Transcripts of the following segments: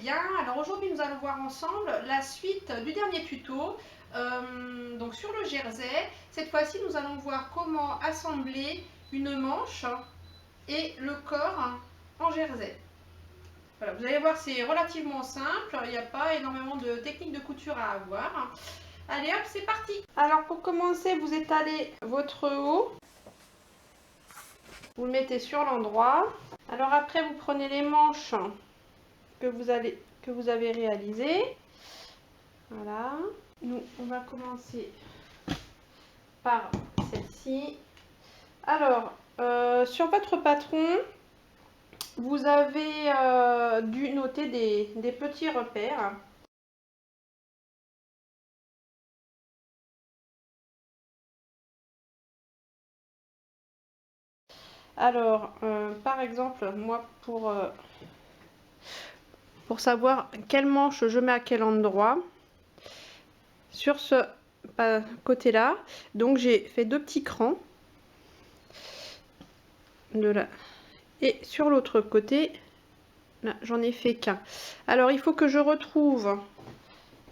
bien. Alors aujourd'hui nous allons voir ensemble la suite du dernier tuto donc sur le jersey. Cette fois-ci nous allons voir comment assembler une manche et le corps en jersey. Voilà, vous allez voir, c'est relativement simple, il n'y a pas énormément de techniques de couture à avoir. Allez hop, c'est parti. Alors pour commencer, vous étalez votre haut, vous le mettez sur l'endroit. Alors après vous prenez les manches que vous avez réalisées. Voilà, nous on va commencer par celle-ci. Alors sur votre patron, vous avez dû noter des petits repères. Alors, par exemple, moi, pour savoir quelle manche je mets à quel endroit, sur ce côté-là, donc j'ai fait deux petits crans de là, et sur l'autre côté, là, j'en ai fait qu'un. Alors, il faut que je retrouve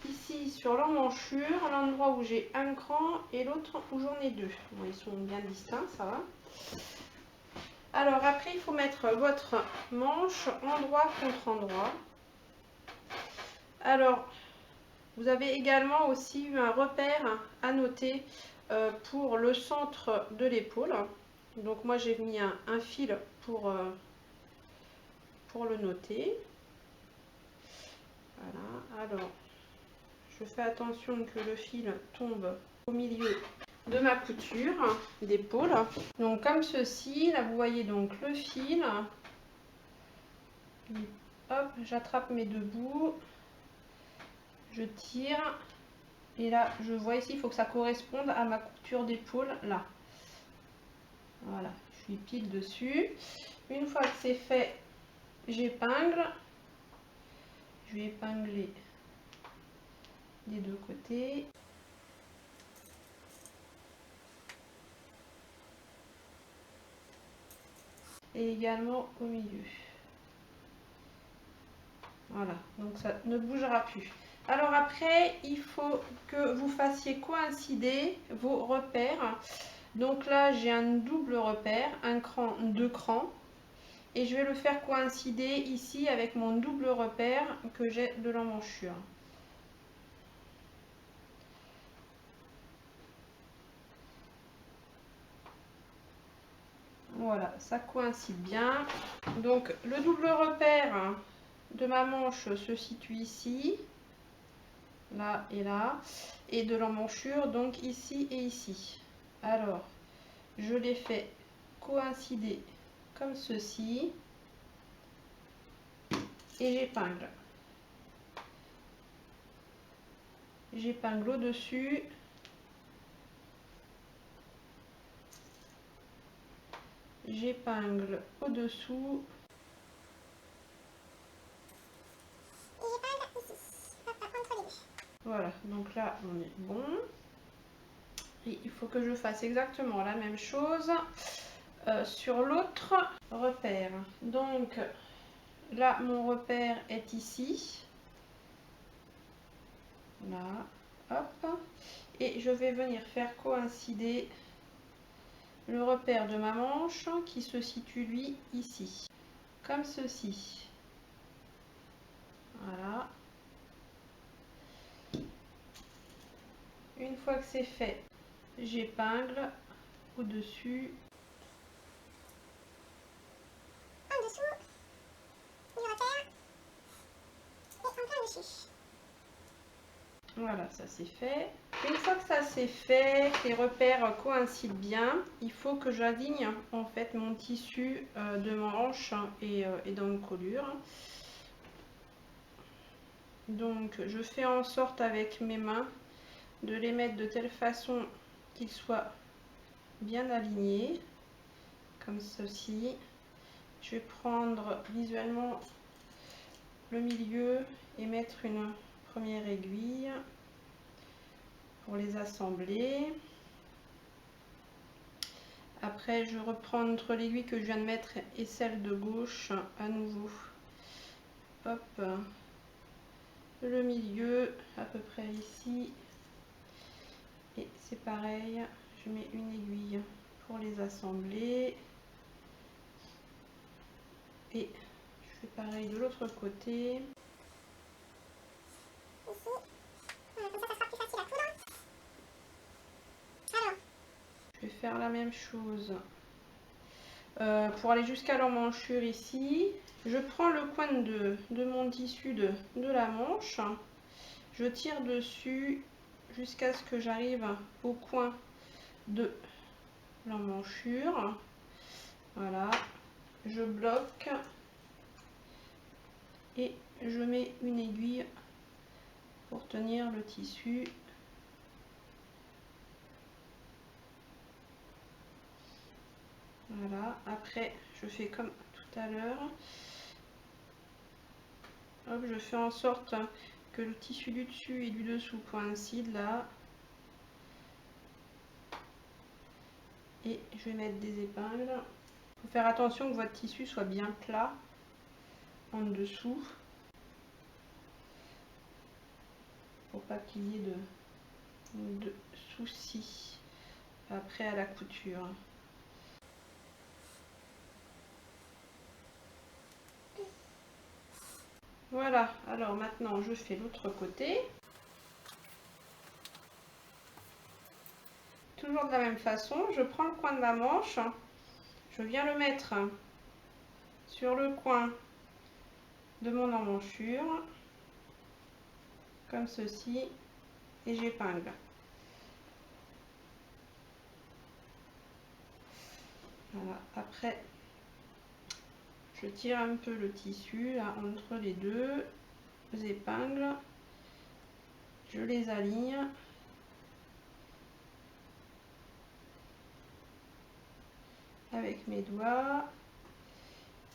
ici sur l'emmanchure l'endroit où j'ai un cran et l'autre où j'en ai deux. Bon, ils sont bien distincts, ça va. Alors après, il faut mettre votre manche endroit contre endroit. Alors, vous avez également aussi eu un repère à noter pour le centre de l'épaule. Donc moi, j'ai mis un fil pour le noter. Voilà, alors, je fais attention que le fil tombe au milieu de ma couture d'épaule. Donc comme ceci, là vous voyez donc le fil. Hop, j'attrape mes deux bouts, je tire et là je vois ici, il faut que ça corresponde à ma couture d'épaule là. Voilà, je suis pile dessus. Une fois que c'est fait, j'épingle. Je vais épingler des deux côtés. Et également au milieu. Voilà, donc ça ne bougera plus. Alors après, il faut que vous fassiez coïncider vos repères. Donc là, j'ai un double repère, un cran, deux crans. Et je vais le faire coïncider ici avec mon double repère que j'ai de l'emmanchure. Voilà, ça coïncide bien. Donc le double repère de ma manche se situe ici, là et là, et de l'emmanchure donc ici et ici. Alors, je les fais coïncider comme ceci et j'épingle. J'épingle au-dessus. J'épingle au-dessous. Voilà, donc là on est bon. Et il faut que je fasse exactement la même chose sur l'autre repère. Donc là mon repère est ici. Là, hop. Et je vais venir faire coïncider le repère de ma manche qui se situe lui ici. Comme ceci. Voilà. Une fois que c'est fait, j'épingle au-dessus. En dessous du repère et en plein dessus. Voilà, ça c'est fait. Une fois que ça c'est fait, que les repères coïncident bien, il faut que j'aligne en fait mon tissu de manche et d'encolure. Donc je fais en sorte avec mes mains de les mettre de telle façon qu'ils soient bien alignés, comme ceci. Je vais prendre visuellement le milieu et mettre une première aiguille pour les assembler. Après, je reprends entre l'aiguille que je viens de mettre et celle de gauche à nouveau. Hop, le milieu à peu près ici. Et c'est pareil, je mets une aiguille pour les assembler. Et je fais pareil de l'autre côté. Je vais faire la même chose pour aller jusqu'à l'emmanchure ici. Je prends le coin de mon tissu de la manche. Je tire dessus jusqu'à ce que j'arrive au coin de l'emmanchure. Voilà, je bloque et je mets une aiguille pour tenir le tissu. Voilà, après je fais comme tout à l'heure. Hop, je fais en sorte que le tissu du dessus et du dessous coïncident là. Et je vais mettre des épingles. Il faut faire attention que votre tissu soit bien plat en dessous. Pour pas qu'il y ait de soucis après à la couture. Voilà, alors maintenant je fais l'autre côté. Toujours de la même façon, je prends le coin de ma manche, je viens le mettre sur le coin de mon emmanchure, comme ceci, et j'épingle. Voilà, après je tire un peu le tissu là, entre les deux épingles, je les aligne. Avec mes doigts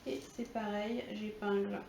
et c'est pareil, j'épingle.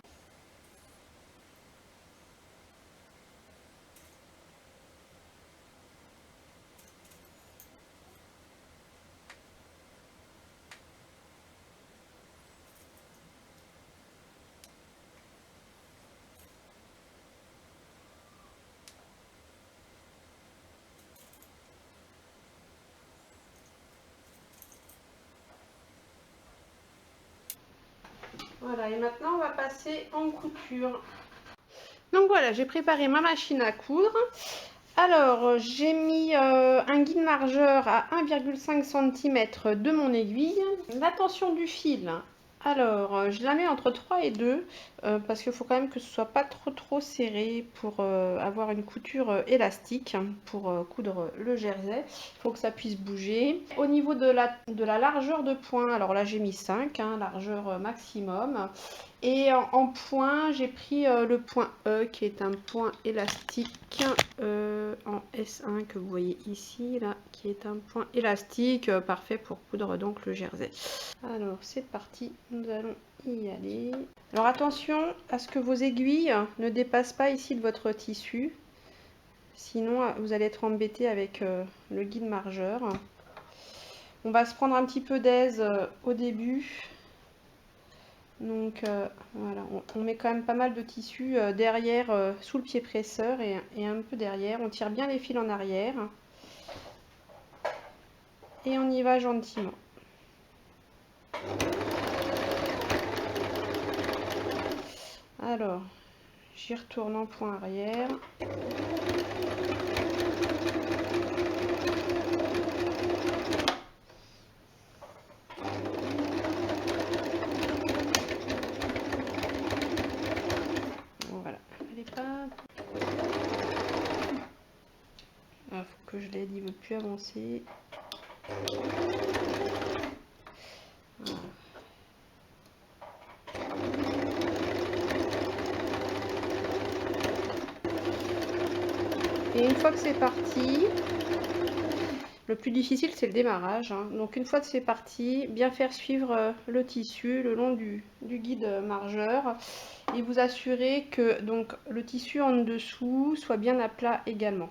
Voilà, et maintenant on va passer en couture. Donc voilà, j'ai préparé ma machine à coudre. Alors, j'ai mis un guide largeur à 1,5 cm de mon aiguille. La tension du fil, alors je la mets entre 3 et 2 parce qu'il faut quand même que ce soit pas trop serré pour avoir une couture élastique pour coudre le jersey. Il faut que ça puisse bouger. Au niveau de la largeur de point, alors là j'ai mis 5, hein, largeur maximum. Et en point, j'ai pris le point E qui est un point élastique en S1 que vous voyez ici, là, qui est un point élastique parfait pour coudre donc le jersey. Alors c'est parti, nous allons y aller. Alors attention à ce que vos aiguilles ne dépassent pas ici de votre tissu, sinon vous allez être embêté avec le guide margeur. On va se prendre un petit peu d'aise au début. Donc voilà, on met quand même pas mal de tissu derrière, sous le pied presseur et un peu derrière. On tire bien les fils en arrière. Et on y va gentiment. Alors, j'y retourne en point arrière. Voilà, elle est pas... Il faut que je l'aide, il ne veut plus avancer. Voilà. Et une fois que c'est parti, le plus difficile c'est le démarrage, hein. Donc une fois que c'est parti, bien faire suivre le tissu le long du guide margeur et vous assurer que donc le tissu en dessous soit bien à plat également.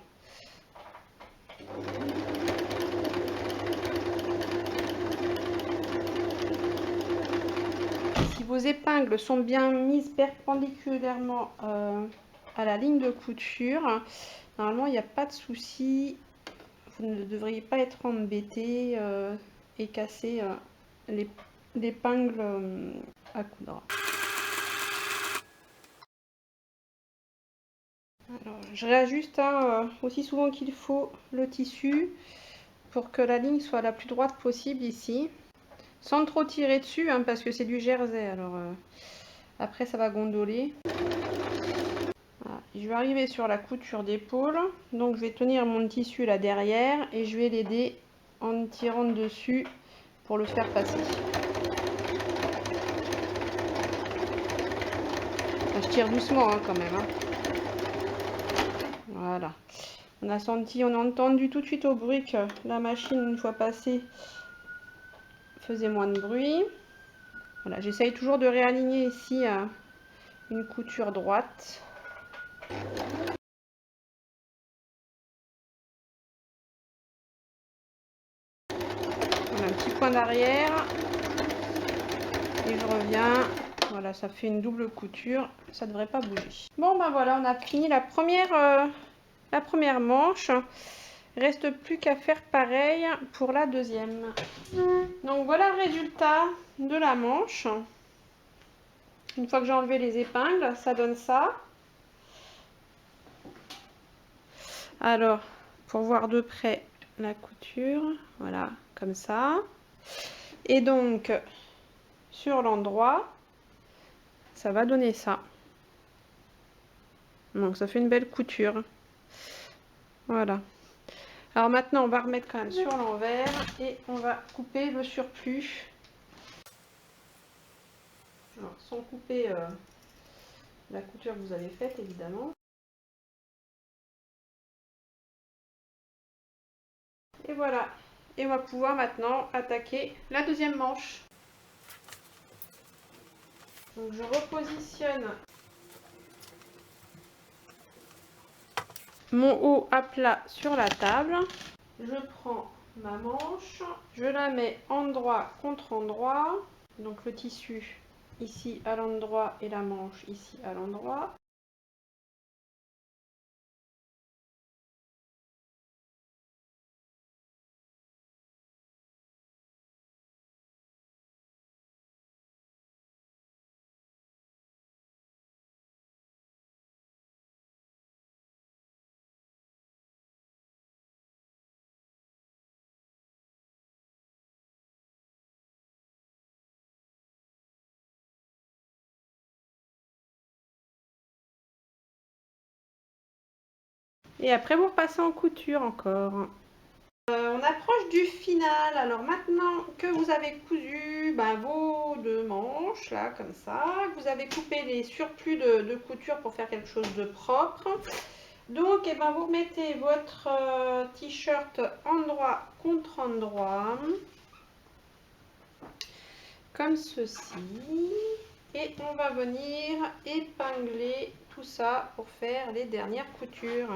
Si vos épingles sont bien mises perpendiculairement à la ligne de couture. Normalement, il n'y a pas de souci. Vous ne devriez pas être embêté et casser l'épingle à coudre. Alors, je réajuste aussi souvent qu'il faut le tissu pour que la ligne soit la plus droite possible ici. Sans trop tirer dessus parce que c'est du jersey. Alors après ça va gondoler. Voilà. Je vais arriver sur la couture d'épaule. Donc je vais tenir mon tissu là derrière et je vais l'aider en tirant dessus pour le faire passer. Enfin, je tire doucement quand même. Voilà. On a senti, on a entendu tout de suite au bruit que la machine, une fois passée, faisait moins de bruit. Voilà, j'essaye toujours de réaligner ici une couture droite. Voilà, un petit point d'arrière. Et je reviens. Voilà, ça fait une double couture. Ça ne devrait pas bouger. Bon, ben voilà, on a fini la première manche. Il ne reste plus qu'à faire pareil pour la deuxième. Donc voilà le résultat de la manche. Une fois que j'ai enlevé les épingles, ça donne ça. Alors, pour voir de près la couture, voilà, comme ça. Et donc, sur l'endroit, ça va donner ça. Donc, ça fait une belle couture. Voilà. Alors maintenant, on va remettre quand même sur l'envers et on va couper le surplus. Alors, sans couper la couture que vous avez faite, évidemment. Et voilà. Et on va pouvoir maintenant attaquer la deuxième manche. Donc, je repositionne mon haut à plat sur la table. Je prends ma manche, je la mets endroit contre endroit. Donc le tissu ici à l'endroit et la manche ici à l'endroit. Et après vous repassez en couture encore. On approche du final. Alors maintenant que vous avez cousu vos deux manches, là comme ça, que vous avez coupé les surplus de couture pour faire quelque chose de propre. Donc vous remettez votre t-shirt endroit contre endroit. Comme ceci. Et on va venir épingler tout ça pour faire les dernières coutures.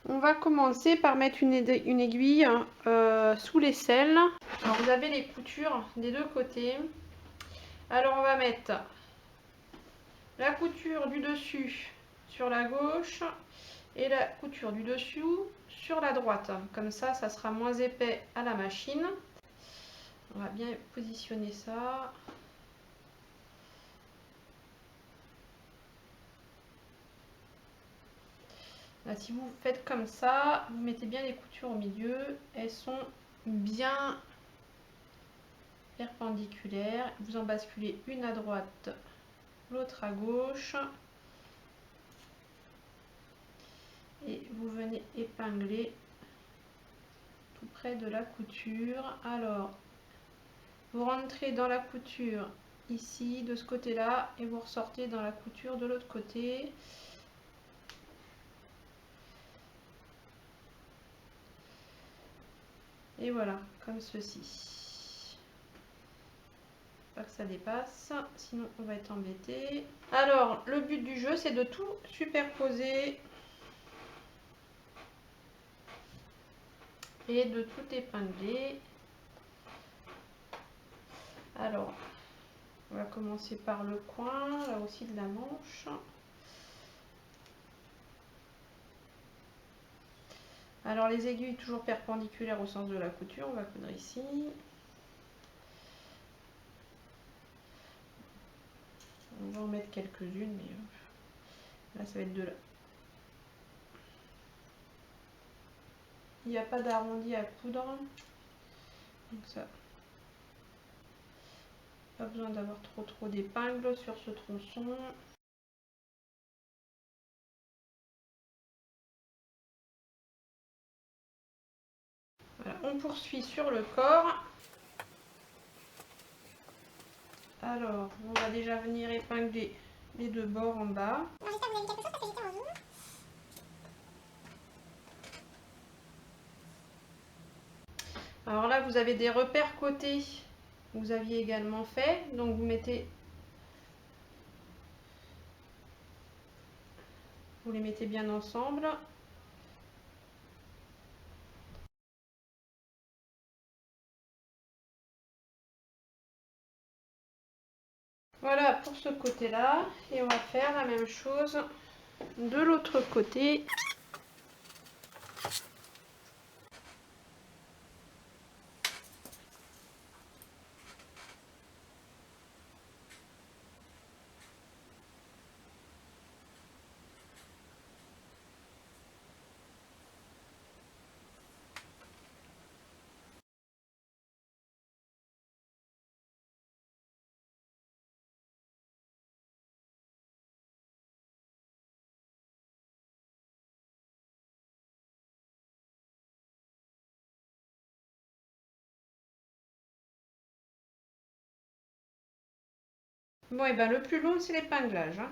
On va commencer par mettre une aiguille sous l'aisselle. Alors vous avez les coutures des deux côtés. Alors on va mettre la couture du dessus sur la gauche et la couture du dessous sur la droite. Comme ça, ça sera moins épais à la machine. On va bien positionner ça. Là, si vous faites comme ça, vous mettez bien les coutures au milieu. Elles sont bien perpendiculaires. Vous en basculez une à droite, l'autre à gauche. Et vous venez épingler tout près de la couture. Alors, vous rentrez dans la couture ici, de ce côté-là, et vous ressortez dans la couture de l'autre côté. Et voilà, comme ceci. Pas que ça dépasse, sinon on va être embêté. Alors, le but du jeu, c'est de tout superposer et de tout épingler. Alors, on va commencer par le coin, là aussi de la manche. Alors les aiguilles toujours perpendiculaires au sens de la couture, on va coudre ici. On va en mettre quelques-unes, mais là ça va être de là. Il n'y a pas d'arrondi à coudre, donc ça, pas besoin d'avoir trop d'épingles sur ce tronçon. Voilà, on poursuit sur le corps. Alors, on va déjà venir épingler les deux bords en bas. Alors j'espère que vous avez vu quelque chose parce que j'étais en zoom. Alors là, vous avez des repères côtés. Vous aviez également fait, donc vous les mettez bien ensemble. Voilà pour ce côté-là, et on va faire la même chose de l'autre côté. Bon, et bien le plus long, c'est l'épinglage. Hein.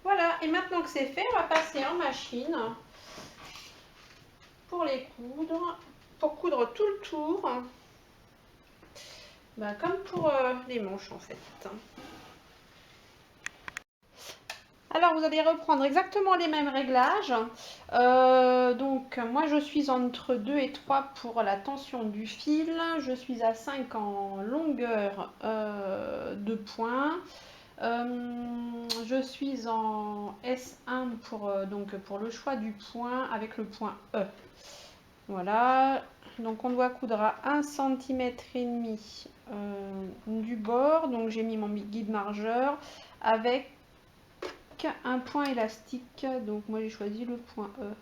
Voilà, et maintenant que c'est fait, on va passer en machine pour les coudre. Pour coudre tout le tour. Ben, comme pour les manches en fait. Alors vous allez reprendre exactement les mêmes réglages. Donc moi je suis entre 2 et 3 pour la tension du fil. Je suis à 5 en longueur de point. Je suis en S1 pour le choix du point avec le point E. Voilà, donc on doit coudre à 1,5 cm du bord. Donc j'ai mis mon guide margeur avec un point élastique, donc moi j'ai choisi le point E.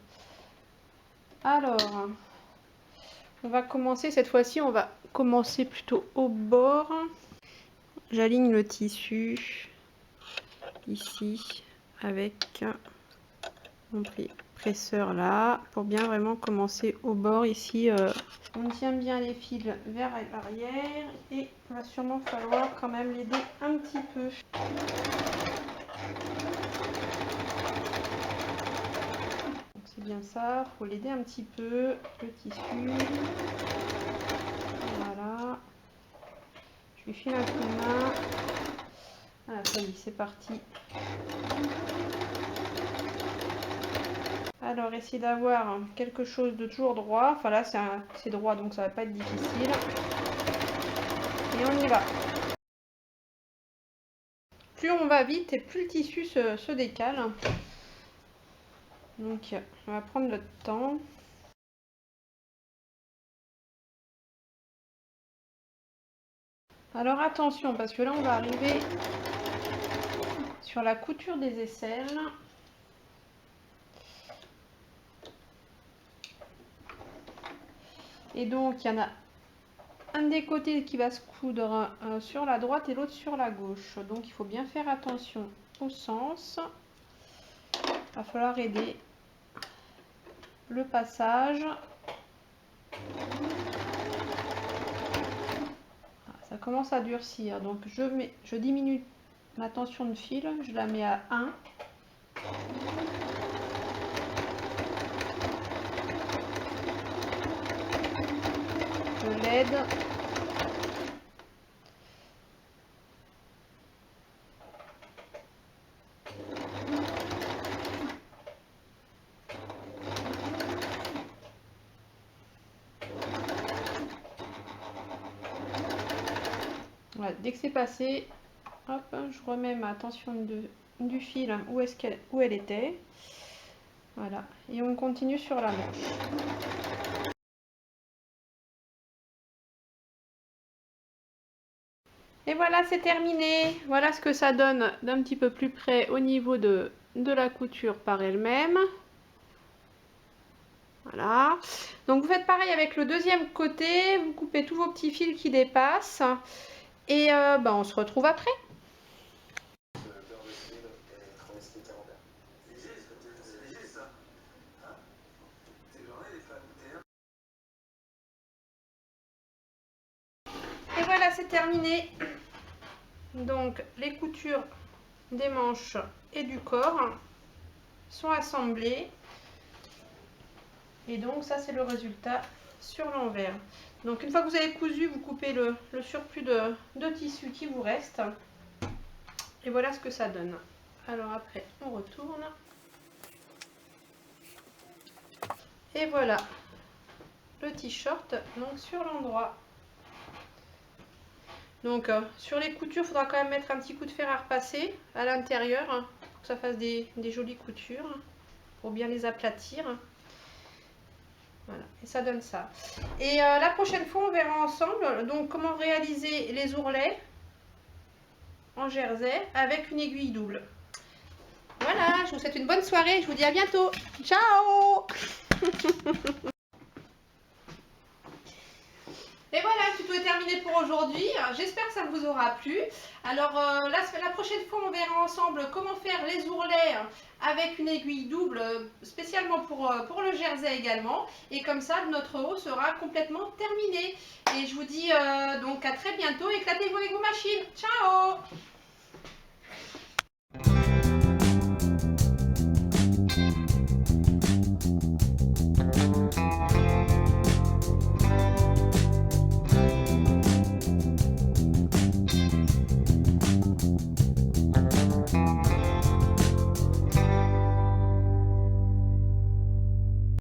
Alors, on va commencer, cette fois-ci on va commencer plutôt au bord. J'aligne le tissu ici avec mon presseur là, pour bien vraiment commencer au bord ici. On tient bien les fils vers l'arrière et il va sûrement falloir quand même l'aider un petit peu. C'est bien ça, il faut l'aider un petit peu, le tissu. Voilà. Je lui file un coup de main. Voilà, ça y est, c'est parti. Alors, essayez d'avoir quelque chose de toujours droit. Enfin là, c'est droit, donc ça va pas être difficile. Et on y va. Plus on va vite et plus le tissu se décale. Donc, on va prendre notre temps. Alors attention, parce que là, on va arriver sur la couture des aisselles. Et donc, il y en a un des côtés qui va se coudre sur la droite et l'autre sur la gauche. Donc, il faut bien faire attention au sens. Il va falloir aider le passage. Ça commence à durcir. Donc, je diminue ma tension de fil. Je la mets à 1. Je l'aide. Voilà, dès que c'est passé, hop, je remets ma tension du fil où elle était. Voilà, et on continue sur la manche. Et voilà, c'est terminé. Voilà ce que ça donne d'un petit peu plus près au niveau de la couture par elle-même. Voilà. Donc vous faites pareil avec le deuxième côté. Vous coupez tous vos petits fils qui dépassent. Et on se retrouve après. Et voilà, c'est terminé. Donc les coutures des manches et du corps sont assemblées. Et donc ça, c'est le résultat sur l'envers. Donc une fois que vous avez cousu, vous coupez le surplus de tissu qui vous reste. Et voilà ce que ça donne. Alors après, on retourne. Et voilà le t-shirt donc sur l'endroit. Donc sur les coutures, il faudra quand même mettre un petit coup de fer à repasser à l'intérieur pour que ça fasse des jolies coutures pour bien les aplatir. Voilà, et ça donne ça. Et la prochaine fois, on verra ensemble donc comment réaliser les ourlets en jersey avec une aiguille double. Voilà, je vous souhaite une bonne soirée, je vous dis à bientôt. Ciao. Et voilà, le tuto est terminé pour aujourd'hui. J'espère que ça vous aura plu. Alors la prochaine fois, on verra ensemble comment faire les ourlets avec une aiguille double, spécialement pour le jersey également. Et comme ça, notre haut sera complètement terminé. Et je vous dis donc à très bientôt. Éclatez-vous avec vos machines. Ciao!